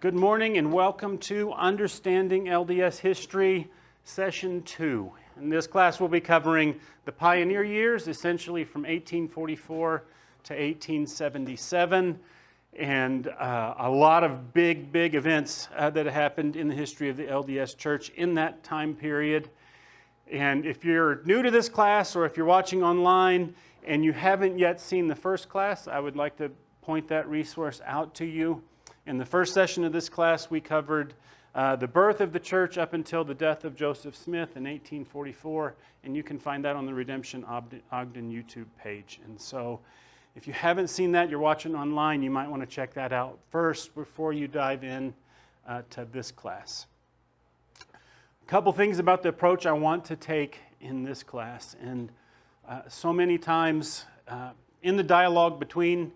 Good morning and welcome to Understanding LDS History, Session 2. In this class we'll be covering the pioneer years, essentially from 1844 to 1877, and a lot of big events that happened in the history of the LDS Church in that time period. And if you're new to this class or if you're watching online and you haven't yet seen the first class, I would like to point that resource out to you. In the first session of this class, we covered the birth of the church up until the death of Joseph Smith in 1844, and you can find that on the Redemption Ogden YouTube page. And so if you haven't seen that, you're watching online, you might want to check that out first before you dive in to this class. A couple things about the approach I want to take in this class. And so many times in the dialogue between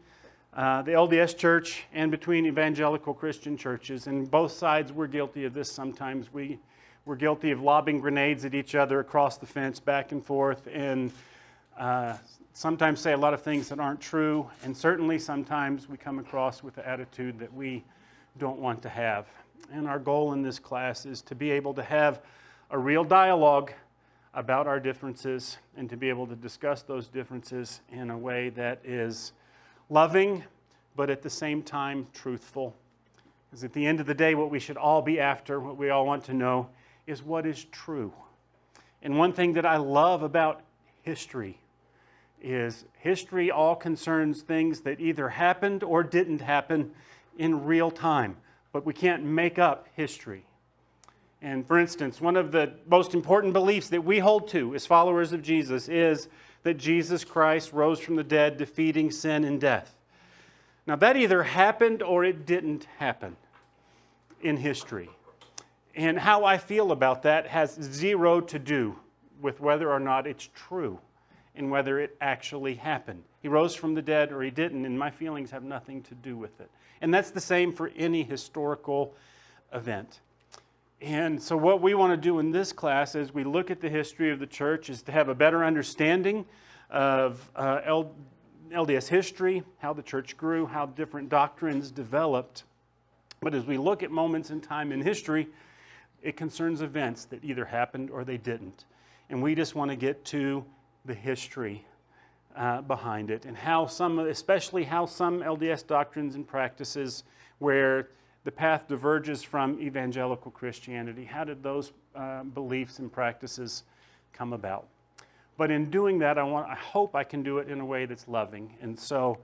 the LDS Church and between evangelical Christian churches, and both sides were guilty of this sometimes. We're guilty of lobbing grenades at each other across the fence, back and forth, and sometimes say a lot of things that aren't true, and certainly sometimes we come across with the attitude that we don't want to have. And our goal in this class is to be able to have a real dialogue about our differences and to be able to discuss those differences in a way that is loving, but at the same time truthful. Because at the end of the day, what we should all be after, what we all want to know, is what is true. And one thing that I love about history is history all concerns things that either happened or didn't happen in real time. But we can't make up history. And for instance, one of the most important beliefs that we hold to as followers of Jesus is that Jesus Christ rose from the dead, defeating sin and death. Now that either happened or it didn't happen in history. And how I feel about that has zero to do with whether or not it's true and whether it actually happened. He rose from the dead or he didn't, and my feelings have nothing to do with it. And that's the same for any historical event. And so what we want to do in this class as we look at the history of the church is to have a better understanding of LDS history, how the church grew, how different doctrines developed. But as we look at moments in time in history, it concerns events that either happened or they didn't. And we just want to get to the history behind it and especially how some LDS doctrines and practices where the path diverges from evangelical Christianity. How did those beliefs and practices come about? But in doing that, I hope I can do it in a way that's loving. And so,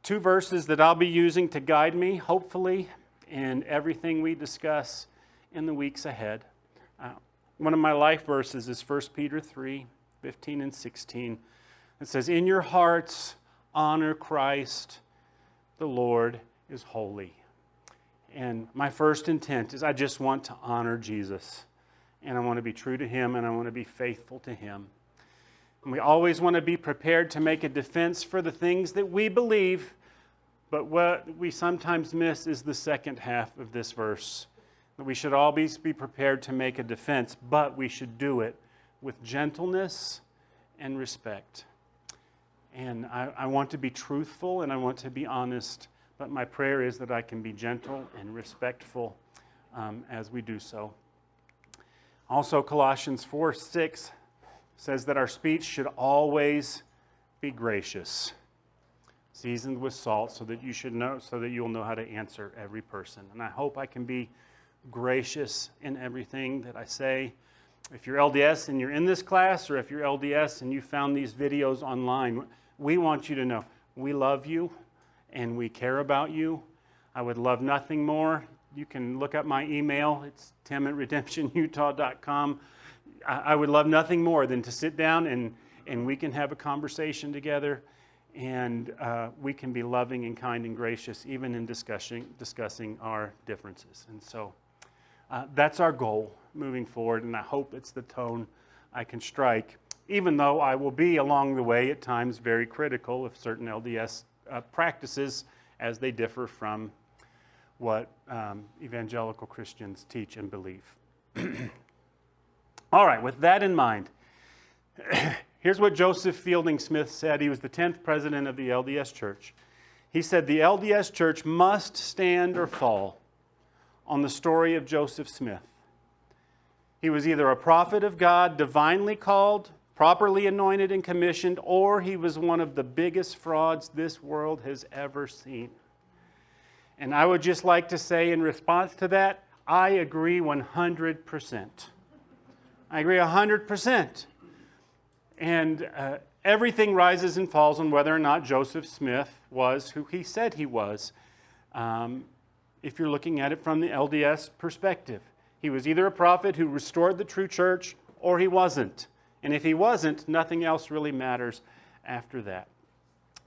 two verses that I'll be using to guide me, hopefully, in everything we discuss in the weeks ahead. One of my life verses is 1 Peter 3, 15 and 16. It says, "In your hearts honor Christ, the Lord is holy." And my first intent is I just want to honor Jesus. And I want to be true to Him and I want to be faithful to Him. And we always want to be prepared to make a defense for the things that we believe. But what we sometimes miss is the second half of this verse. That we should always be prepared to make a defense, but we should do it with gentleness and respect. And I want to be truthful and I want to be honest. But my prayer is that I can be gentle and respectful as we do so. Also, Colossians 4:6 says that our speech should always be gracious, seasoned with salt, so that you'll know how to answer every person. And I hope I can be gracious in everything that I say. If you're LDS and you're in this class, or if you're LDS and you found these videos online, we want you to know we love you. And we care about you. I would love nothing more. You can look up my email. It's tim@redemptionutah.com. I would love nothing more than to sit down and we can have a conversation together and we can be loving and kind and gracious even in discussing our differences. And so that's our goal moving forward, and I hope it's the tone I can strike, even though I will be along the way at times very critical of certain LDS practices as they differ from what evangelical Christians teach and believe. All right, with that in mind, here's what Joseph Fielding Smith said. He was the 10th president of the LDS Church. He said, "The LDS Church must stand or fall on the story of Joseph Smith. He was either a prophet of God, divinely called, properly anointed and commissioned, or he was one of the biggest frauds this world has ever seen. And I would just like to say in response to that, I agree 100%. I agree 100%. And everything rises and falls on whether or not Joseph Smith was who he said he was, if you're looking at it from the LDS perspective. He was either a prophet who restored the true church, or he wasn't. And if he wasn't, nothing else really matters after that.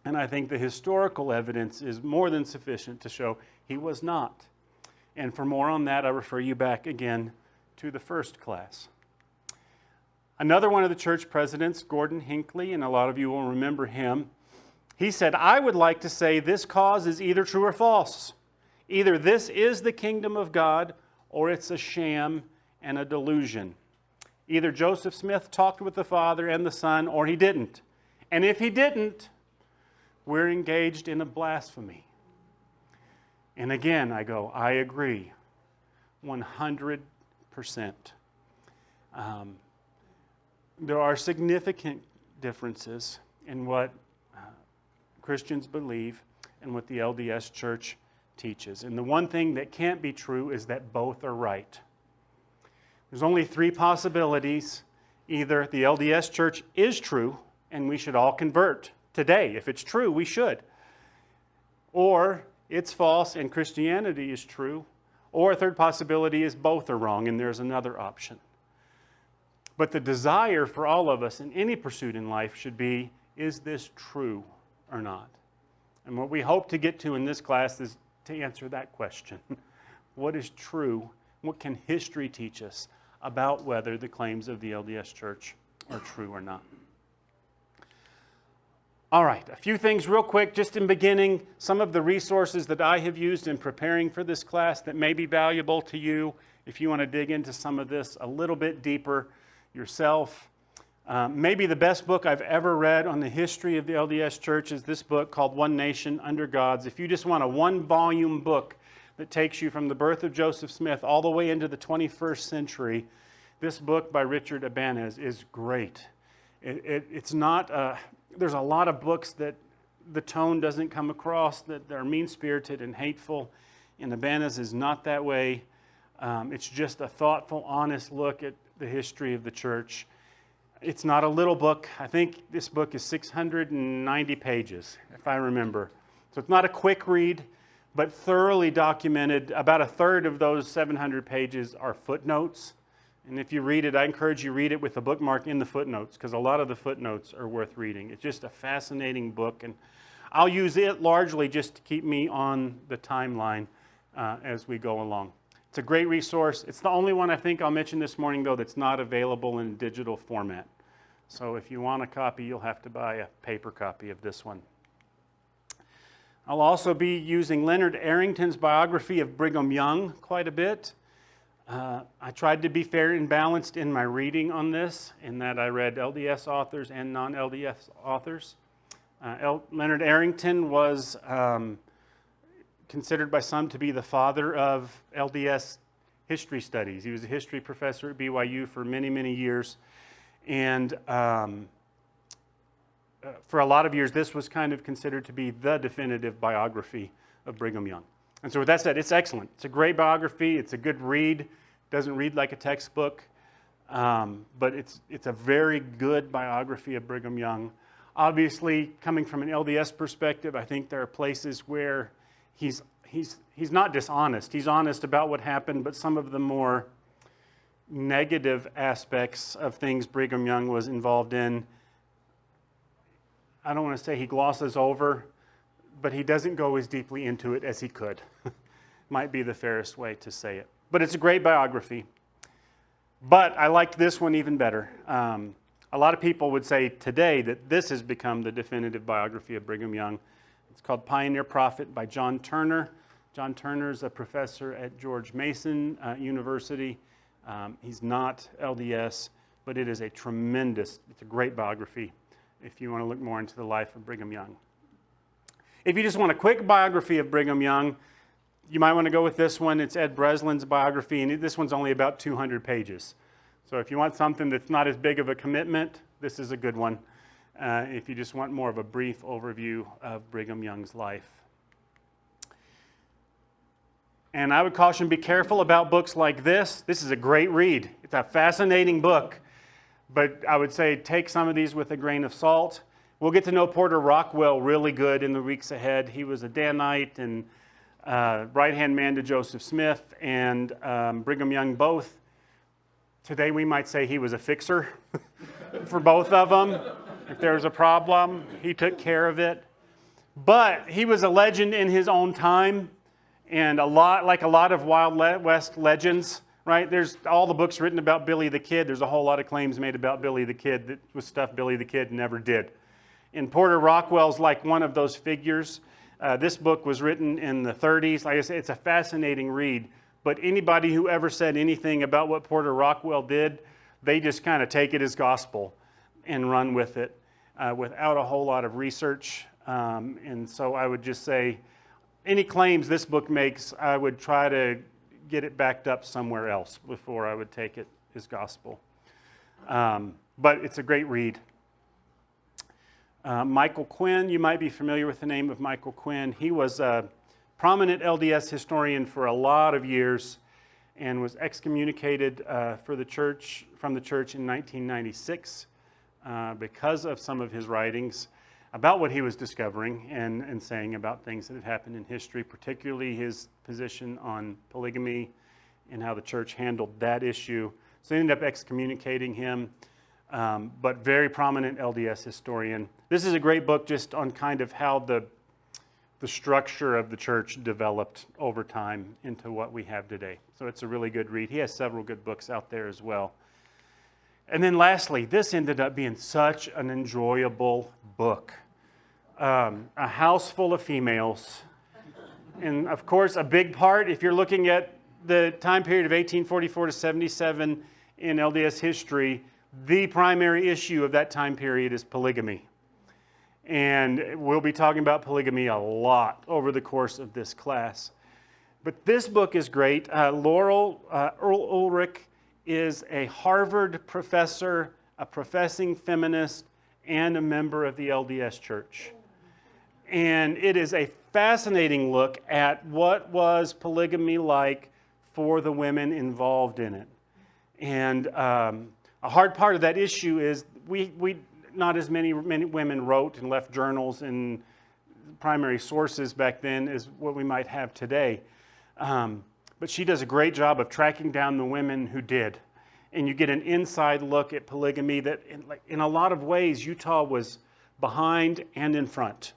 And I think the historical evidence is more than sufficient to show he was not. And for more on that, I refer you back again to the first class. Another one of the church presidents, Gordon Hinckley, and a lot of you will remember him, he said, I would like to say this cause is either true or false. Either this is the kingdom of God, or it's a sham and a delusion. Either Joseph Smith talked with the Father and the Son, or he didn't. And if he didn't, we're engaged in a blasphemy. And again, I go, I agree 100%. There are significant differences in what Christians believe and what the LDS Church teaches. And the one thing that can't be true is that both are right. There's only three possibilities. Either the LDS Church is true, and we should all convert today. If it's true, we should. Or it's false, and Christianity is true. Or a third possibility is both are wrong, and there's another option. But the desire for all of us in any pursuit in life should be, is this true or not? And what we hope to get to in this class is to answer that question. What is true? What can history teach us about whether the claims of the LDS Church are true or not? All right, a few things real quick, just in beginning, some of the resources that I have used in preparing for this class that may be valuable to you if you want to dig into some of this a little bit deeper yourself. Maybe the best book I've ever read on the history of the LDS Church is this book called One Nation Under God's. If you just want a one-volume book that takes you from the birth of Joseph Smith all the way into the 21st century, this book by Richard Ibanez is great. It's not, there's a lot of books that the tone doesn't come across, that they're mean-spirited and hateful, and Ibanez is not that way. It's just a thoughtful, honest look at the history of the church. It's not a little book. I think this book is 690 pages, if I remember. So it's not a quick read, but thoroughly documented. About a third of those 700 pages are footnotes. And if you read it, I encourage you to read it with a bookmark in the footnotes, because a lot of the footnotes are worth reading. It's just a fascinating book, and I'll use it largely just to keep me on the timeline as we go along. It's a great resource. It's the only one I think I'll mention this morning, though, that's not available in digital format. So if you want a copy, you'll have to buy a paper copy of this one. I'll also be using Leonard Arrington's biography of Brigham Young quite a bit. I tried to be fair and balanced in my reading on this, in that I read LDS authors and non-LDS authors. Leonard Arrington was considered by some to be the father of LDS history studies. He was a history professor at BYU for many, many years. And for a lot of years, this was kind of considered to be the definitive biography of Brigham Young. And so with that said, it's excellent. It's a great biography. It's a good read. Doesn't read like a textbook, but it's a very good biography of Brigham Young. Obviously, coming from an LDS perspective, I think there are places where he's not dishonest. He's honest about what happened, but some of the more negative aspects of things Brigham Young was involved in, I don't want to say he glosses over, but he doesn't go as deeply into it as he could. Might be the fairest way to say it. But it's a great biography. But I liked this one even better. A lot of people would say today that this has become the definitive biography of Brigham Young. It's called Pioneer Prophet by John Turner. John Turner's a professor at George Mason University. He's not LDS, but it is a it's a great biography if you want to look more into the life of Brigham Young. If you just want a quick biography of Brigham Young, You might want to go with this one. It's Ed Breslin's biography, and this one's only about 200 pages. So if you want something that's not as big of a commitment, this is a good one. If you just want more of a brief overview of Brigham Young's life. And I would caution, be careful about books like this. This is a great read. It's a fascinating book. But I would say take some of these with a grain of salt. We'll get to know Porter Rockwell really good in the weeks ahead. He was a Danite and right-hand man to Joseph Smith and Brigham Young both. Today we might say he was a fixer for both of them. If there was a problem, he took care of it. But he was a legend in his own time. And like a lot of Wild West legends, right? There's all the books written about Billy the Kid. There's a whole lot of claims made about Billy the Kid that was stuff Billy the Kid never did. And Porter Rockwell's like one of those figures. This book was written in the 30s. Like I said, it's a fascinating read. But anybody who ever said anything about what Porter Rockwell did, they just kind of take it as gospel and run with it without a whole lot of research. And so I would just say, any claims this book makes, I would try to get it backed up somewhere else before I would take it as gospel. But it's a great read. Michael Quinn, you might be familiar with the name of Michael Quinn. He was a prominent LDS historian for a lot of years and was excommunicated from the church in 1996 because of some of his writings about what he was discovering and saying about things that had happened in history, particularly his position on polygamy and how the church handled that issue. So they ended up excommunicating him, but very prominent LDS historian. This is a great book just on kind of how the structure of the church developed over time into what we have today. So it's a really good read. He has several good books out there as well. And then lastly, this ended up being such an enjoyable book. A house full of females. And of course, a big part, if you're looking at the time period of 1844 to 77 in LDS history, the primary issue of that time period is polygamy. And we'll be talking about polygamy a lot over the course of this class. But this book is great. Earl Ulrich is a Harvard professor, a professing feminist, and a member of the LDS Church. And it is a fascinating look at what was polygamy like for the women involved in it. And a hard part of that issue is we not as many women wrote and left journals and primary sources back then as what we might have today. But she does a great job of tracking down the women who did. And you get an inside look at polygamy that in a lot of ways Utah was behind and in front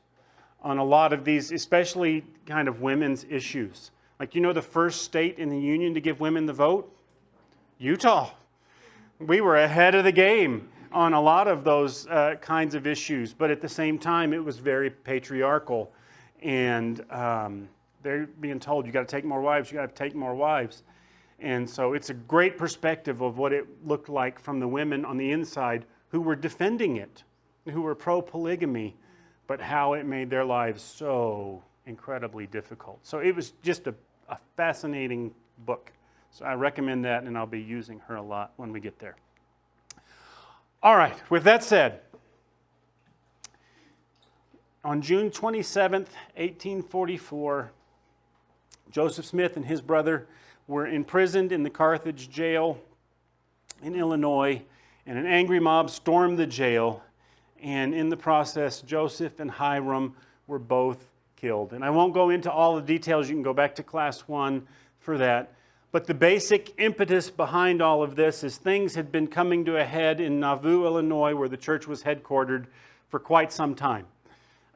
on a lot of these, especially kind of women's issues. Like, you know, the first state in the Union to give women the vote? Utah. We were ahead of the game on a lot of those kinds of issues, but at the same time, it was very patriarchal. And they're being told, you got to take more wives, you got to take more wives. And so it's a great perspective of what it looked like from the women on the inside who were defending it, who were pro-polygamy, but how it made their lives so incredibly difficult. So it was just a fascinating book. So I recommend that, and I'll be using her a lot when we get there. All right, with that said, on June 27th, 1844, Joseph Smith and his brother were imprisoned in the Carthage jail in Illinois, and an angry mob stormed the jail. And in the process, Joseph and Hiram were both killed. And I won't go into all the details. You can go back to class 1 for that. But the basic impetus behind all of this is things had been coming to a head in Nauvoo, Illinois, where the church was headquartered for quite some time.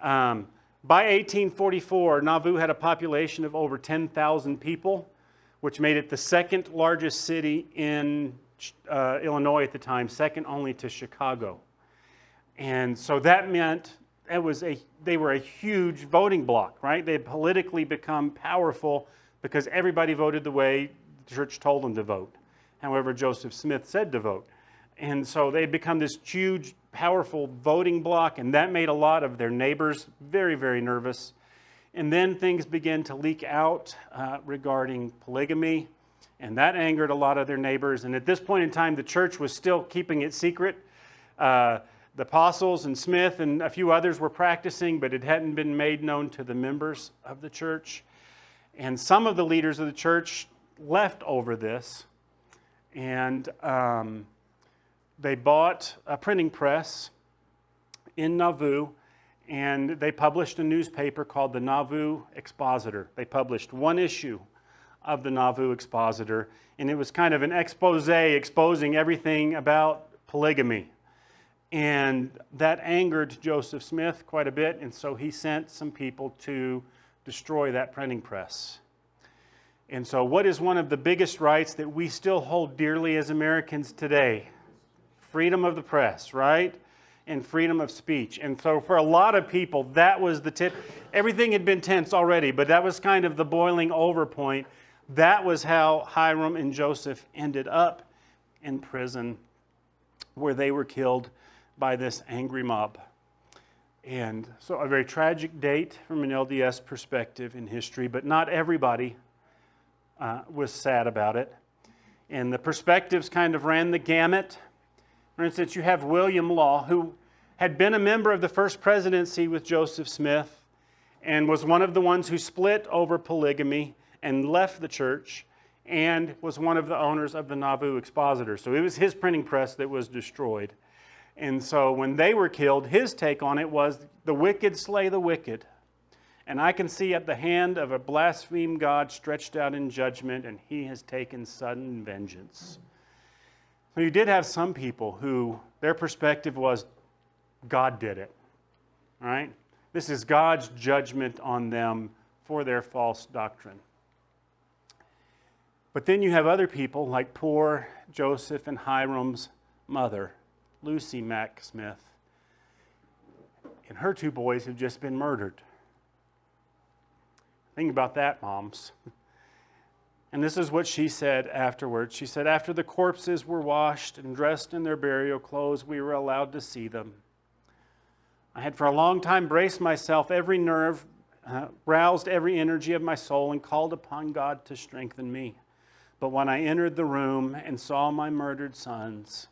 By 1844, Nauvoo had a population of over 10,000 people, which made it the second largest city in Illinois at the time, second only to Chicago. And so that meant they were a huge voting bloc, right? They had politically become powerful because everybody voted the way the church told them to vote. However, Joseph Smith said to vote. And so they had become this huge, powerful voting bloc, and that made a lot of their neighbors very, very nervous. And then things began to leak out regarding polygamy, and that angered a lot of their neighbors. And at this point in time, the church was still keeping it secret. The apostles and Smith and a few others were practicing, but it hadn't been made known to the members of the church. And some of the leaders of the church left over this, and they bought a printing press in Nauvoo, and they published a newspaper called the Nauvoo Expositor. They published one issue of the Nauvoo Expositor, and it was kind of an expose exposing everything about polygamy. And that angered Joseph Smith quite a bit, and so he sent some people to destroy that printing press. And so what is one of the biggest rights that we still hold dearly as Americans today? Freedom of the press, right? And freedom of speech. And so for a lot of people, that was the tip. Everything had been tense already, but that was kind of the boiling over point. That was how Hyrum and Joseph ended up in prison, where they were killed by this angry mob. And so a very tragic date from an LDS perspective in history, but not everybody was sad about it. And the perspectives kind of ran the gamut. For instance, you have William Law, who had been a member of the first presidency with Joseph Smith and was one of the ones who split over polygamy and left the church, and was one of the owners of the Nauvoo Expositor. So it was his printing press that was destroyed. And so when they were killed, his take on it was, the wicked slay the wicked. And I can see at the hand of a blasphemed God stretched out in judgment, and he has taken sudden vengeance. So you did have some people who, their perspective was, God did it. All right? This is God's judgment on them for their false doctrine. But then you have other people like poor Joseph and Hyrum's mother, Lucy Mack Smith. And her two boys have just been murdered. Think about that, moms. And this is what she said afterwards. She said, after the corpses were washed and dressed in their burial clothes, we were allowed to see them. I had for a long time braced myself, every nerve, roused every energy of my soul, and called upon God to strengthen me. But when I entered the room and saw my murdered sons,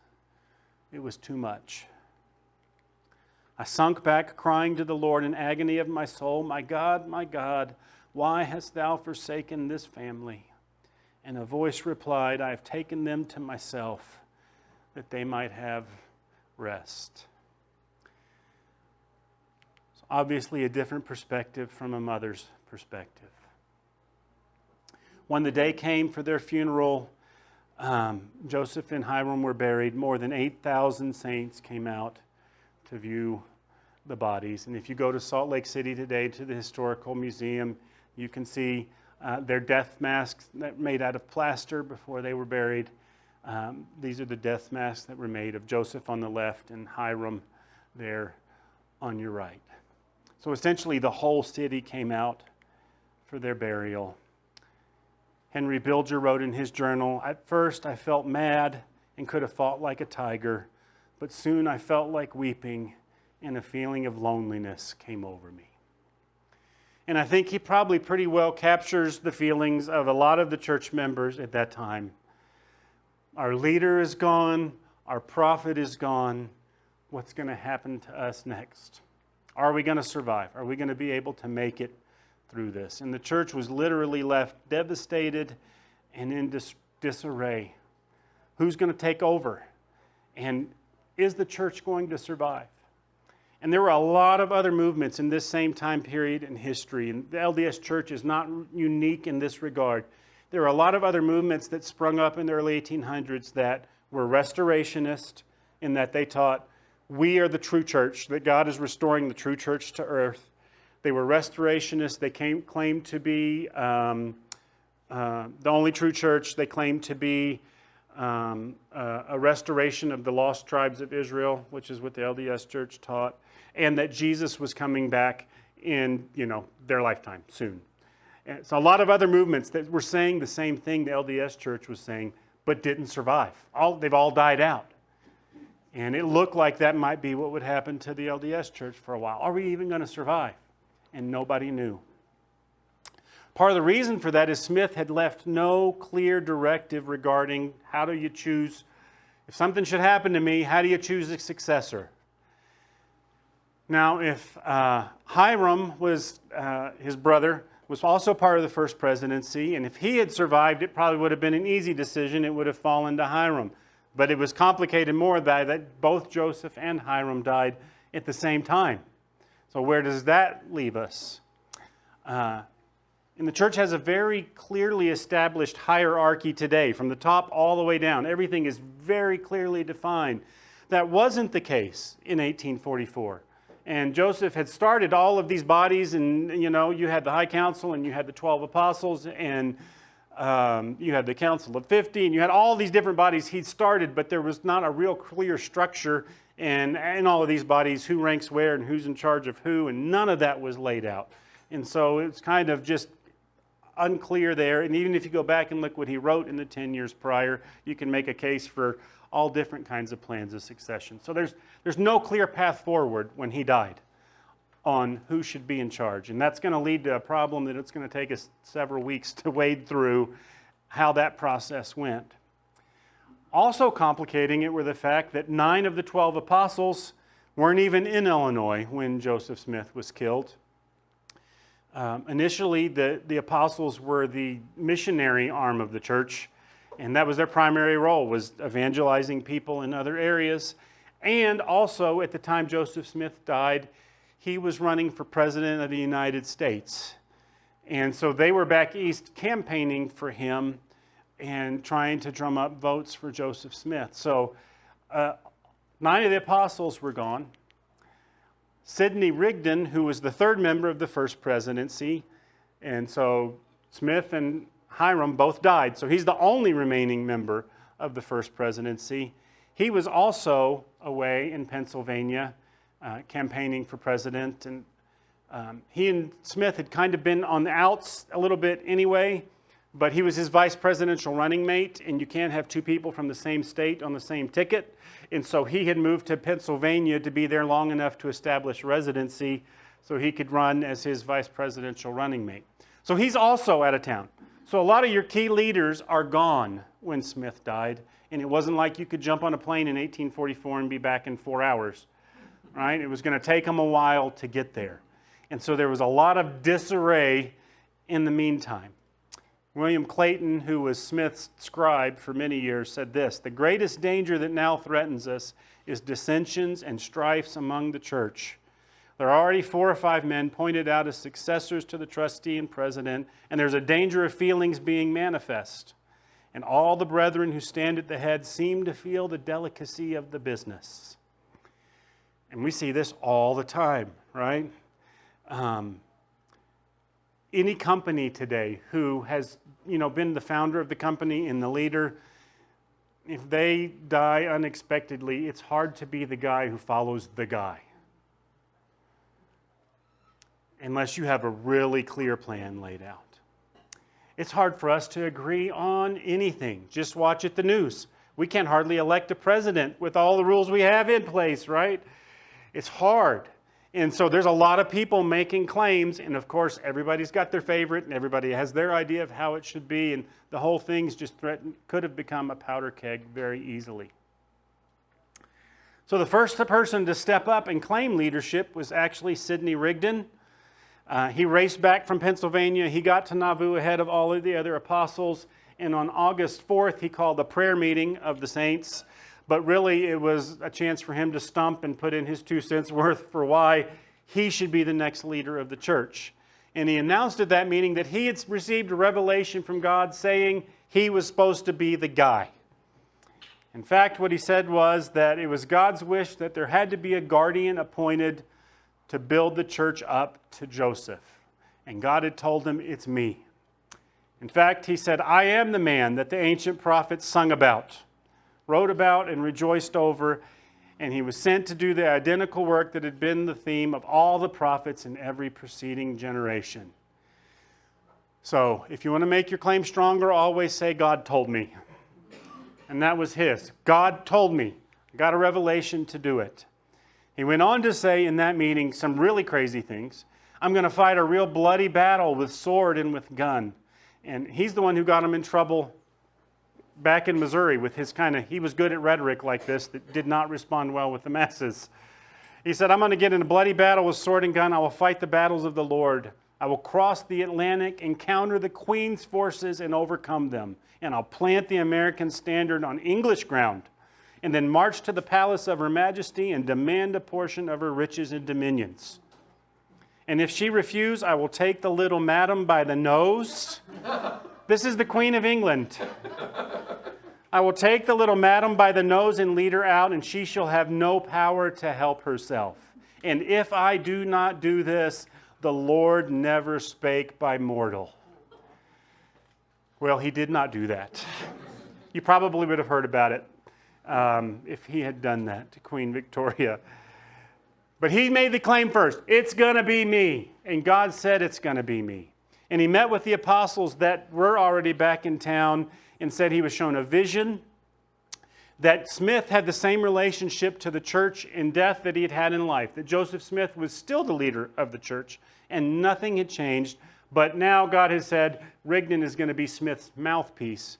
it was too much. I sunk back, crying to the Lord in agony of my soul, my God, why hast thou forsaken this family? And a voice replied, I have taken them to myself, that they might have rest. So obviously a different perspective from a mother's perspective. When the day came for their funeral, Joseph and Hyrum were buried. More than 8,000 saints came out to view the bodies. And if you go to Salt Lake City today to the Historical Museum, you can see their death masks that made out of plaster before they were buried. These are the death masks that were made of Joseph on the left and Hyrum there on your right. So essentially the whole city came out for their burial. Henry Bilger wrote in his journal, at first I felt mad and could have fought like a tiger, but soon I felt like weeping and a feeling of loneliness came over me. And I think he probably pretty well captures the feelings of a lot of the church members at that time. Our leader is gone, our prophet is gone, what's going to happen to us next? Are we going to survive? Are we going to be able to make it through this? And the church was literally left devastated and in disarray. Who's going to take over? And is the church going to survive? And there were a lot of other movements in this same time period in history. And the LDS church is not unique in this regard. There were a lot of other movements that sprung up in the early 1800s that were restorationist, in that they taught, we are the true church, that God is restoring the true church to earth. They were restorationists. They claimed to be the only true church. They claimed to be a restoration of the lost tribes of Israel, which is what the LDS church taught, and that Jesus was coming back in their lifetime soon. And so a lot of other movements that were saying the same thing the LDS church was saying, but didn't survive. They've all died out. And it looked like that might be what would happen to the LDS church for a while. Are we even going to survive? And nobody knew. Part of the reason for that is Smith had left no clear directive regarding how do you choose, if something should happen to me, how do you choose a successor? Now, if Hiram was, his brother, was also part of the first presidency, and if he had survived, it probably would have been an easy decision. It would have fallen to Hiram. But it was complicated more that both Joseph and Hiram died at the same time. So where does that leave us? And the church has a very clearly established hierarchy today, from the top all the way down. Everything is very clearly defined. That wasn't the case in 1844. And Joseph had started all of these bodies, and you had the High Council, and you had the 12 Apostles, and you had the Council of 50, and you had all these different bodies he'd started, but there was not a real clear structure in all of these bodies, who ranks where and who's in charge of who, and none of that was laid out. And so it's kind of just unclear there. And even if you go back and look what he wrote in the 10 years prior, you can make a case for all different kinds of plans of succession. So there's no clear path forward when he died on who should be in charge. And that's going to lead to a problem that it's going to take us several weeks to wade through how that process went. Also complicating it were the fact that 9 of the 12 apostles weren't even in Illinois when Joseph Smith was killed. Initially, the apostles were the missionary arm of the church, and that was their primary role, was evangelizing people in other areas. And also, at the time Joseph Smith died, he was running for president of the United States. And so they were back east campaigning for him and trying to drum up votes for Joseph Smith. So 9 of the apostles were gone. Sidney Rigdon, who was the 3rd member of the first presidency, and so Smith and Hiram both died. So he's the only remaining member of the first presidency. He was also away in Pennsylvania campaigning for president. And he and Smith had kind of been on the outs a little bit anyway, but he was his vice presidential running mate, and you can't have 2 people from the same state on the same ticket. And so he had moved to Pennsylvania to be there long enough to establish residency so he could run as his vice presidential running mate. So he's also out of town. So a lot of your key leaders are gone when Smith died, and it wasn't like you could jump on a plane in 1844 and be back in 4 hours, right? It was going to take them a while to get there. And so there was a lot of disarray in the meantime. William Clayton, who was Smith's scribe for many years, said this: "The greatest danger that now threatens us is dissensions and strifes among the church. There are already 4 or 5 men pointed out as successors to the trustee and president, and there's a danger of feelings being manifest. And all the brethren who stand at the head seem to feel the delicacy of the business." And we see this all the time, right? Any company today who has, been the founder of the company and the leader, if they die unexpectedly, it's hard to be the guy who follows the guy, unless you have a really clear plan laid out. It's hard for us to agree on anything. Just watch the news. We can't hardly elect a president with all the rules we have in place, right? It's hard. And so there's a lot of people making claims, and of course everybody's got their favorite, and everybody has their idea of how it should be, and the whole thing's just could have become a powder keg very easily. So the first person to step up and claim leadership was actually Sidney Rigdon. He raced back from Pennsylvania. He got to Nauvoo ahead of all of the other apostles, and on August 4th he called a prayer meeting of the saints. But really, it was a chance for him to stump and put in his 2 cents worth for why he should be the next leader of the church. And he announced at that meeting that he had received a revelation from God saying he was supposed to be the guy. In fact, what he said was that it was God's wish that there had to be a guardian appointed to build the church up to Joseph. And God had told him, "It's me." In fact, he said, "I am the man that the ancient prophets sung about, wrote about, and rejoiced over," and he was sent to do the identical work that had been the theme of all the prophets in every preceding generation. So, if you want to make your claim stronger, always say, "God told me." And that was his. God told me. I got a revelation to do it. He went on to say in that meeting some really crazy things. I'm going to fight a real bloody battle with sword and with gun. And he's the one who got him in trouble back in Missouri with his he was good at rhetoric like this that did not respond well with the masses. He said, I'm going to get in a bloody battle with sword and gun. I will fight the battles of the Lord. I will cross the Atlantic, encounter the Queen's forces, and overcome them. And I'll plant the American standard on English ground, and then march to the palace of Her Majesty and demand a portion of her riches and dominions. And if she refuse, I will take the little madam by the nose. This is the Queen of England. I will take the little madam by the nose and lead her out, and she shall have no power to help herself. And if I do not do this, the Lord never spake by mortal. Well, he did not do that. You probably would have heard about it if he had done that to Queen Victoria. But he made the claim first. It's going to be me. And God said it's going to be me. And he met with the apostles that were already back in town and said he was shown a vision that Smith had the same relationship to the church in death that he had had in life, that Joseph Smith was still the leader of the church and nothing had changed. But now God has said Rigdon is going to be Smith's mouthpiece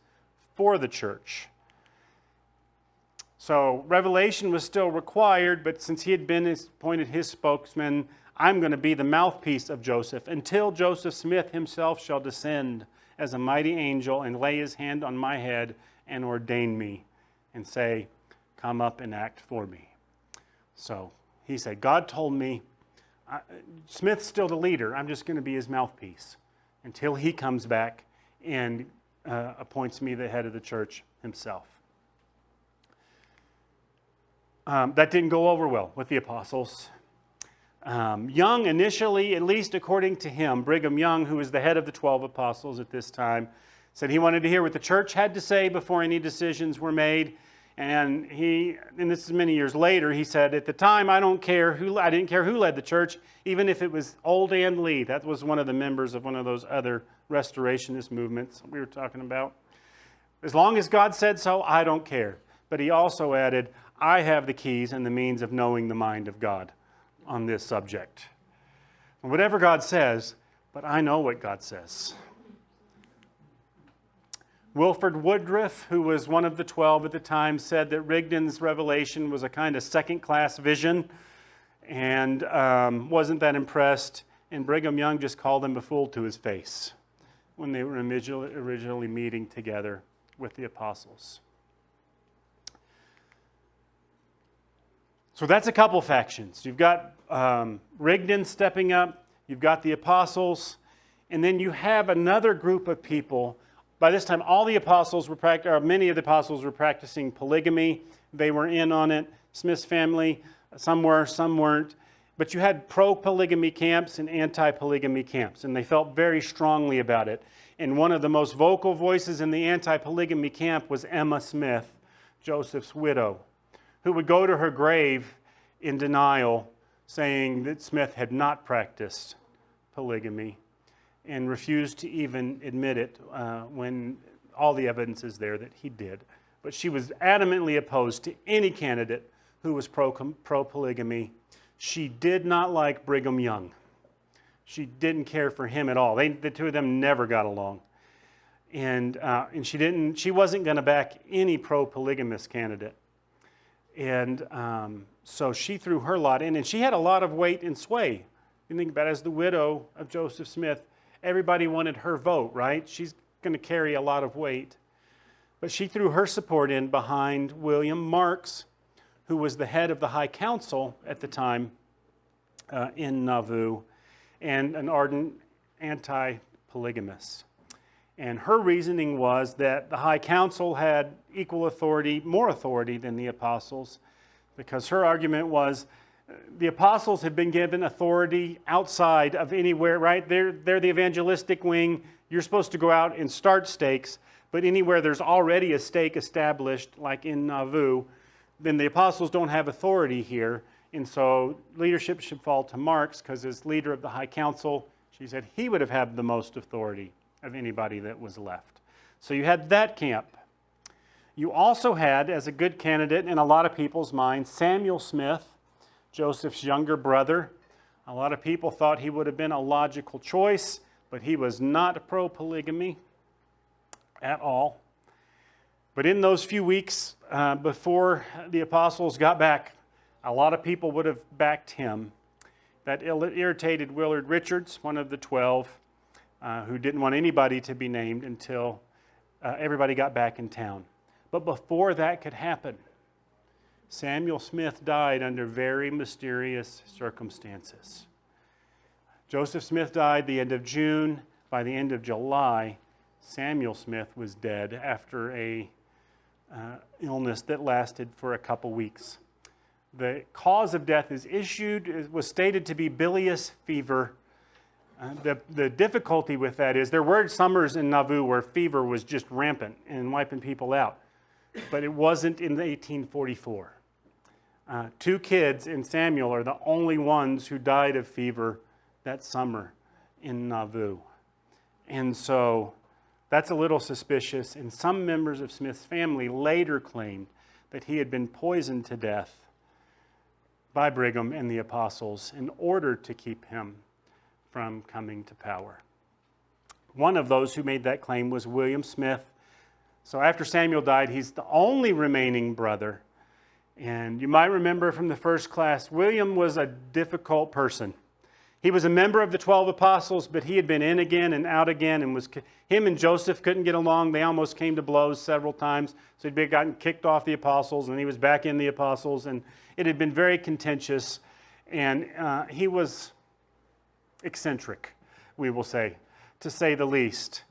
for the church. So revelation was still required, but since he had been appointed his spokesman, I'm going to be the mouthpiece of Joseph until Joseph Smith himself shall descend as a mighty angel and lay his hand on my head and ordain me and say, come up and act for me. So he said, God told me, Smith's still the leader. I'm just going to be his mouthpiece until he comes back and appoints me the head of the church himself. That didn't go over well with the apostles. Young initially, at least according to him, Brigham Young, who was the head of the 12 apostles at this time, said he wanted to hear what the church had to say before any decisions were made. And this is many years later, he said, at the time, I didn't care who led the church, even if it was Old Ann Lee. That was one of the members of one of those other restorationist movements we were talking about. As long as God said so, I don't care. But he also added, I have the keys and the means of knowing the mind of God on this subject. Whatever God says, but I know what God says. Wilford Woodruff, who was one of the 12 at the time, said that Rigdon's revelation was a kind of second-class vision and wasn't that impressed. And Brigham Young just called him a fool to his face when they were originally meeting together with the apostles. So that's a couple factions. You've got Rigdon stepping up, you've got the apostles, and then you have another group of people. By this time, all the apostles were many of the apostles were practicing polygamy. They were in on it. Smith's family, some were, some weren't. But you had pro-polygamy camps and anti-polygamy camps, and they felt very strongly about it. And one of the most vocal voices in the anti-polygamy camp was Emma Smith, Joseph's widow, who would go to her grave in denial, saying that Smith had not practiced polygamy and refused to even admit it when all the evidence is there that he did. But she was adamantly opposed to any candidate who was pro-polygamy. She did not like Brigham Young. She didn't care for him at all. The two of them never got along. And she wasn't going to back any pro-polygamous candidate. And so she threw her lot in, and she had a lot of weight and sway. You think about it, as the widow of Joseph Smith, everybody wanted her vote, right? She's going to carry a lot of weight. But she threw her support in behind William Marks, who was the head of the High Council at the time in Nauvoo, and an ardent anti-polygamist. And her reasoning was that the High Council had equal authority, more authority than the apostles, because her argument was the apostles had been given authority outside of anywhere, right? They're the evangelistic wing. You're supposed to go out and start stakes, but anywhere there's already a stake established, like in Nauvoo, then the apostles don't have authority here. And so leadership should fall to Marks, because as leader of the High Council, she said he would have had the most authority of anybody that was left. So you had that camp. You also had, as a good candidate in a lot of people's minds, Samuel Smith, Joseph's younger brother, A lot of people thought he would have been a logical choice, but he was not pro-polygamy at all. But in those few weeks before the apostles got back, a lot of people would have backed him. That irritated Willard Richards, one of the 12, who didn't want anybody to be named until everybody got back in town. But before that could happen, Samuel Smith died under very mysterious circumstances. Joseph Smith died the end of June. By the end of July, Samuel Smith was dead after a illness that lasted for a couple weeks. The cause of death was stated to be bilious fever. The difficulty with that is there were summers in Nauvoo where fever was just rampant and wiping people out. But it wasn't in 1844. 2 kids in Samuel are the only ones who died of fever that summer in Nauvoo. And so that's a little suspicious. And some members of Smith's family later claimed that he had been poisoned to death by Brigham and the apostles in order to keep him from coming to power. One of those who made that claim was William Smith. So after Samuel died, he's the only remaining brother. And you might remember from the first class, William was a difficult person. He was a member of the 12 apostles, but he had been in again and out again, and him and Joseph couldn't get along. They almost came to blows several times. So he'd gotten kicked off the apostles, and he was back in the apostles, and it had been very contentious. And he was eccentric, we will say, to say the least.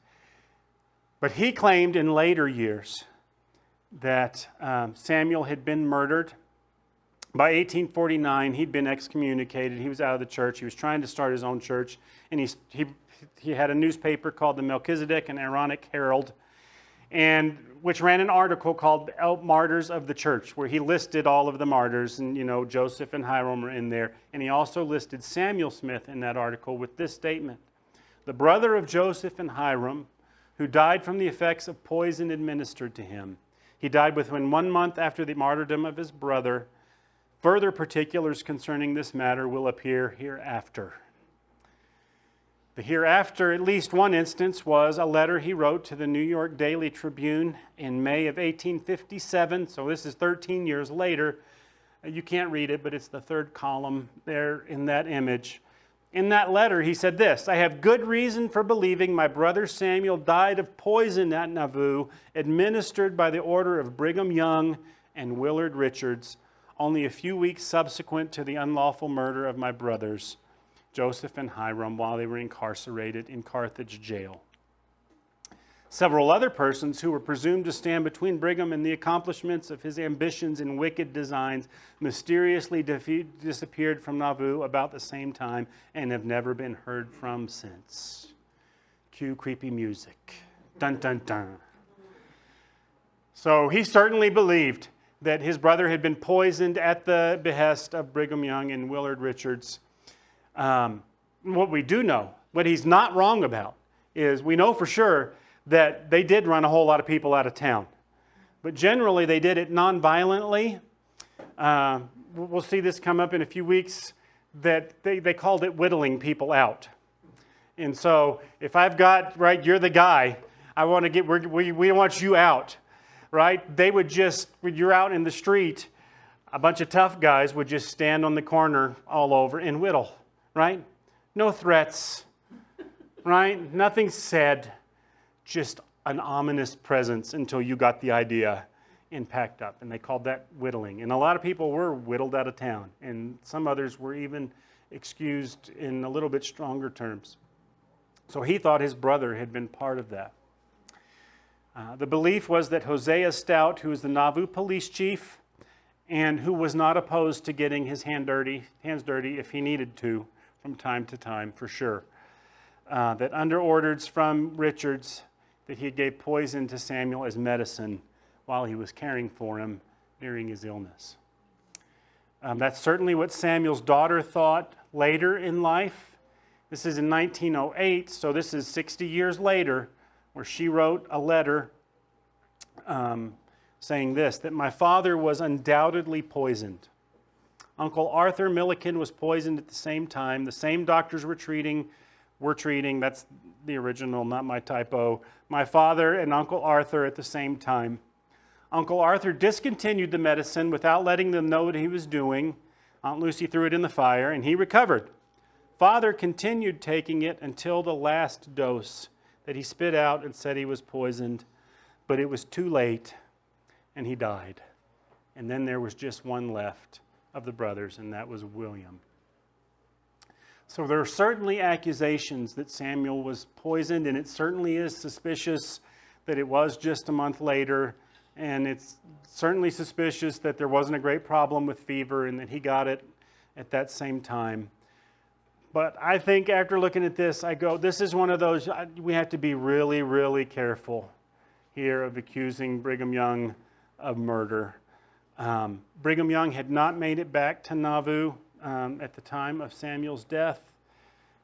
But he claimed in later years that Samuel had been murdered. By 1849, he'd been excommunicated. He was out of the church. He was trying to start his own church. And he had a newspaper called the Melchizedek and Aaronic Herald, which ran an article called Martyrs of the Church, where he listed all of the martyrs. And, Joseph and Hiram are in there. And he also listed Samuel Smith in that article with this statement: "The brother of Joseph and Hiram, who died from the effects of poison administered to him. He died within 1 month after the martyrdom of his brother. Further particulars concerning this matter will appear hereafter." The hereafter, at least one instance, was a letter he wrote to the New York Daily Tribune in May of 1857. So this is 13 years later. You can't read it, but it's the third column there in that image. In that letter, he said this: "I have good reason for believing my brother Samuel died of poison at Nauvoo, administered by the order of Brigham Young and Willard Richards, only a few weeks subsequent to the unlawful murder of my brothers, Joseph and Hiram, while they were incarcerated in Carthage jail. Several other persons who were presumed to stand between Brigham and the accomplishments of his ambitions and wicked designs mysteriously disappeared from Nauvoo about the same time and have never been heard from since." Cue creepy music. Dun, dun, dun. So he certainly believed that his brother had been poisoned at the behest of Brigham Young and Willard Richards. What we do know, what he's not wrong about, is we know for sure that they did run a whole lot of people out of town. But generally, they did it non-violently. We'll see this come up in a few weeks, that they called it whittling people out. And so if I've got, right, you're the guy, we want you out, right? They would just, when you're out in the street, a bunch of tough guys would just stand on the corner all over and whittle, right? No threats, right? Nothing said. Just an ominous presence until you got the idea and packed up. And they called that whittling. And a lot of people were whittled out of town. And some others were even excused in a little bit stronger terms. So he thought his brother had been part of that. The belief was that Hosea Stout, who was the Nauvoo police chief, and who was not opposed to getting his hands dirty if he needed to from time to time, for sure, that under orders from Richards, that he gave poison to Samuel as medicine while he was caring for him during his illness. That's certainly what Samuel's daughter thought later in life. This is in 1908, so this is 60 years later, where she wrote a letter saying this, that my father was undoubtedly poisoned. Uncle Arthur Milliken was poisoned at the same time. The same doctors were treating, that's the original, not my typo, my father and Uncle Arthur at the same time. Uncle Arthur discontinued the medicine without letting them know what he was doing. Aunt Lucy threw it in the fire, and he recovered. Father continued taking it until the last dose that he spit out and said he was poisoned, but it was too late, and he died. And then there was just one left of the brothers, and that was William. So there are certainly accusations that Samuel was poisoned, and it certainly is suspicious that it was just a month later, and it's certainly suspicious that there wasn't a great problem with fever and that he got it at that same time. But I think after looking at this, I go, this is one of those, we have to be really, really careful here of accusing Brigham Young of murder. Brigham Young had not made it back to Nauvoo at the time of Samuel's death.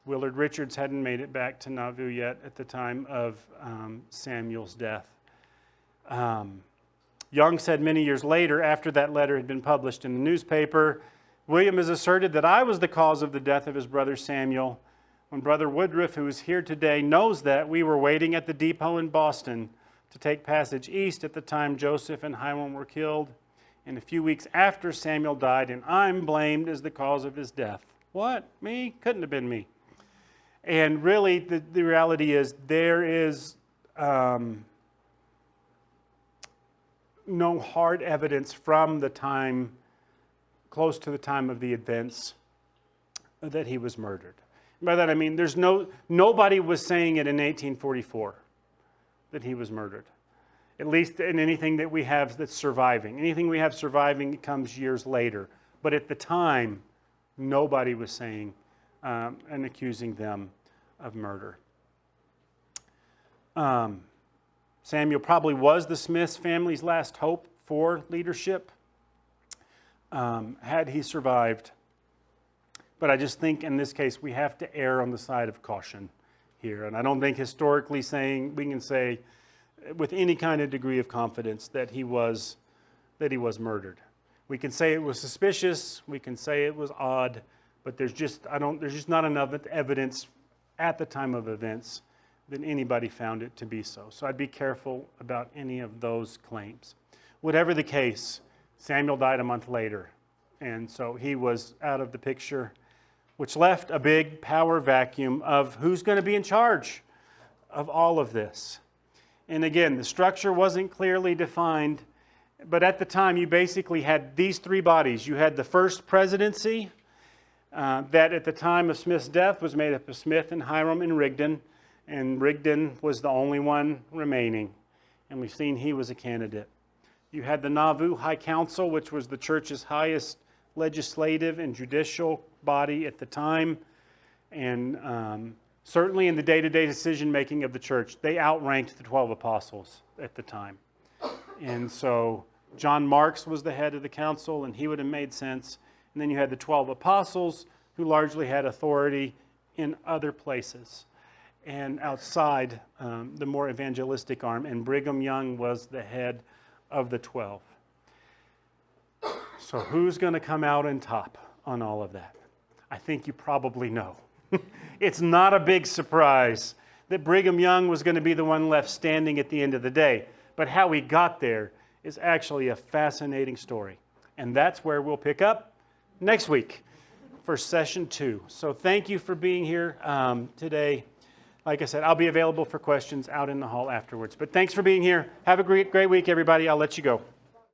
Willard Richards hadn't made it back to Nauvoo yet at the time of Samuel's death. Young said many years later, after that letter had been published in the newspaper, William has asserted that I was the cause of the death of his brother Samuel. When Brother Woodruff, who is here today, knows that, we were waiting at the depot in Boston to take passage east at the time Joseph and Hiram were killed, and a few weeks after Samuel died, and I'm blamed as the cause of his death. What? Me? Couldn't have been me. And really, the reality is there is no hard evidence from the time, close to the time of the events, that he was murdered. By that I mean nobody was saying it in 1844 that he was murdered. At least in anything that we have that's surviving. Anything we have surviving comes years later. But at the time, nobody was saying and accusing them of murder. Samuel probably was the Smith family's last hope for leadership, had he survived. But I just think in this case we have to err on the side of caution here. And I don't think historically we can say with any kind of degree of confidence that he was murdered. We can say it was suspicious, we can say it was odd, but there's just not enough evidence at the time of events that anybody found it to be so. So I'd be careful about any of those claims. Whatever the case, Samuel died a month later, and so he was out of the picture, which left a big power vacuum of who's going to be in charge of all of this. And again, the structure wasn't clearly defined, but at the time you basically had these three bodies. You had the first presidency that at the time of Smith's death was made up of Smith and Hiram and Rigdon was the only one remaining. And we've seen he was a candidate. You had the Nauvoo High Council, which was the church's highest legislative and judicial body at the time. And certainly in the day-to-day decision-making of the church, they outranked the 12 apostles at the time. And so John Marks was the head of the council, and he would have made sense. And then you had the 12 apostles, who largely had authority in other places and outside the more evangelistic arm. And Brigham Young was the head of the 12. So who's going to come out on top on all of that? I think you probably know. It's not a big surprise that Brigham Young was going to be the one left standing at the end of the day. But how he got there is actually a fascinating story. And that's where we'll pick up next week for session 2. So thank you for being here today. Like I said, I'll be available for questions out in the hall afterwards. But thanks for being here. Have a great week, everybody. I'll let you go.